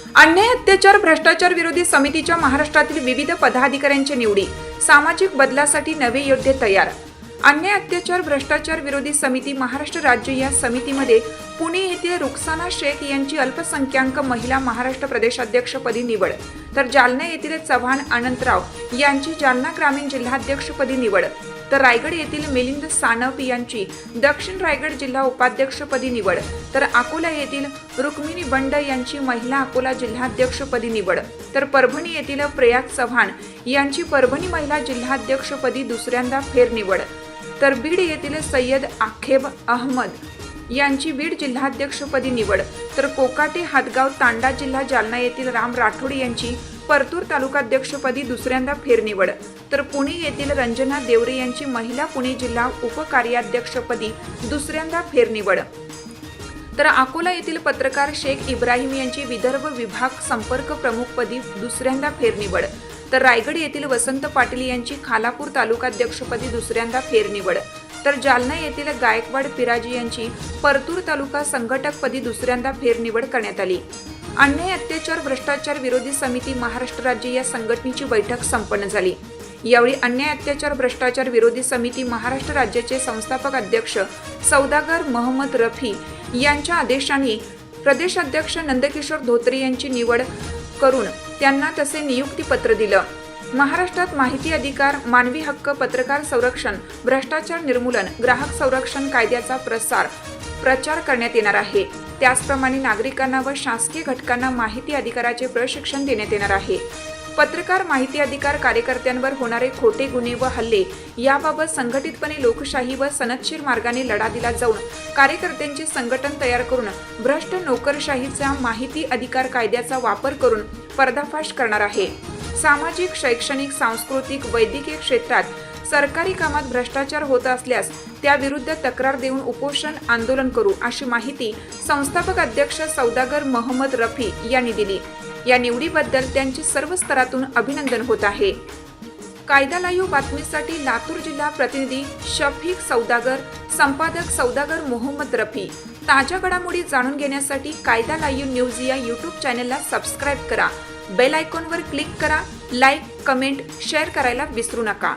अन्याय अत्याचार भ्रष्टाचार विरोधी समितीच्या महाराष्ट्रातील विविध पदाधिकाऱ्यांच्या निवडी, सामाजिक बदलासाठी नवे योद्धे तयार। अन्याय अत्याचार भ्रष्टाचार विरोधी समिती महाराष्ट्र राज्य या समितीमध्ये पुणे येथील रुखसाना शेख यांची अल्पसंख्याक महिला महाराष्ट्र प्रदेशाध्यक्षपदी निवड, तर जालना येथील चव्हाण अनंतराव यांची जालना ग्रामीण जिल्हाध्यक्षपदी निवड, तर रायगड येथील मिलिंद सानप यांची दक्षिण रायगड जिल्हा उपाध्यक्षपदी निवड, तर अकोला येथील रुक्मिणी बंड यांची महिला अकोला जिल्हाध्यक्षपदी निवड, तर परभणी येथील प्रयाग चव्हाण यांची परभणी महिला जिल्हाध्यक्षपदी दुसऱ्यांदा फेरनिवड, तर बीड येथील सय्यद आखेब अहमद यांची बीड जिल्हाध्यक्षपदी निवड, तर कोकाटे हातगाव तांडा जिल्हा जालना येथील राम राठोड यांची परतूर तालुकाध्यक्षपदी दुसऱ्यांदा फेरनिवड, तर पुणे येथील रंजना देवरे यांची महिला पुणे जिल्हा उपकार्याध्यक्षपदी दुसऱ्यांदा फेरनिवड, तर अकोला येथील पत्रकार शेख इब्राहिम यांची विदर्भ विभाग संपर्क प्रमुखपदी दुसऱ्यांदा फेरनिवड, तर रायगड येथील वसंत पाटील यांची खालापूर तालुकाध्यक्षपदी दुसऱ्यांदा फेरनिवड, तर जालना येथील गायकवाड पिराजी यांची परतूर तालुका संघटकपदी दुसऱ्यांदा फेरनिवड करण्यात आली। अन्याय अत्याचार भ्रष्टाचार विरोधी समिती महाराष्ट्र राज्य या संघटनेची बैठक संपन्न झाली। यावेळी अन्याय अत्याचार भ्रष्टाचार विरोधी समिती महाराष्ट्र राज्याचे संस्थापक अध्यक्ष सौदागर मोहम्मद रफी यांच्या आदेशाने प्रदेशाध्यक्ष नंदकिशोर धोत्रे यांची निवड करून त्यांना तसे नियुक्तीपत्र दिलं। महाराष्ट्रात माहिती अधिकार, मानवी हक्क, पत्रकार संरक्षण, भ्रष्टाचार निर्मूलन, ग्राहक संरक्षण कायद्याचा प्रचार करण्यात येणार आहे। त्याचप्रमाणे नागरिकांना व शासकीय घटकांना माहिती अधिकाराचे प्रशिक्षण देण्यात येणार आहे। पत्रकार माहिती अधिकार कार्यकर्त्यांवर होणारे खोटे गुन्हे व हल्ले याबाबत संघटितपणे लोकशाही व सनदशीर मार्गाने लढा दिला जाऊन कार्यकर्त्यांचे संघटन तयार करून भ्रष्ट नोकरशाहीचा माहिती अधिकार कायद्याचा वापर करून पर्दाफाश करणार आहे। सामाजिक, शैक्षणिक, सांस्कृतिक, वैद्यकीय क्षेत्रात सरकारी कामात भ्रष्टाचार होत असल्यास त्याविरुद्ध तक्रार देऊन उपोषण आंदोलन करू, अशी माहिती संस्थापक अध्यक्ष सौदागर मोहम्मद रफी यांनी दिली। या निवडीबद्दल त्यांचे सर्व स्तरातून अभिनंदन होत आहे। कायदा लाईव्ह बातमीसाठी लातूर जिल्हा प्रतिनिधी शफीक सौदागर, संपादक सौदागर मोहम्मद रफी। ताज्या घडामोडी जाणून घेण्यासाठी कायदा लाईव्ह न्यूज या यूट्यूब चॅनलला सबस्क्राईब करा, बेल आयकॉनवर क्लिक करा, लाईक, कमेंट, शेअर करायला विसरू नका।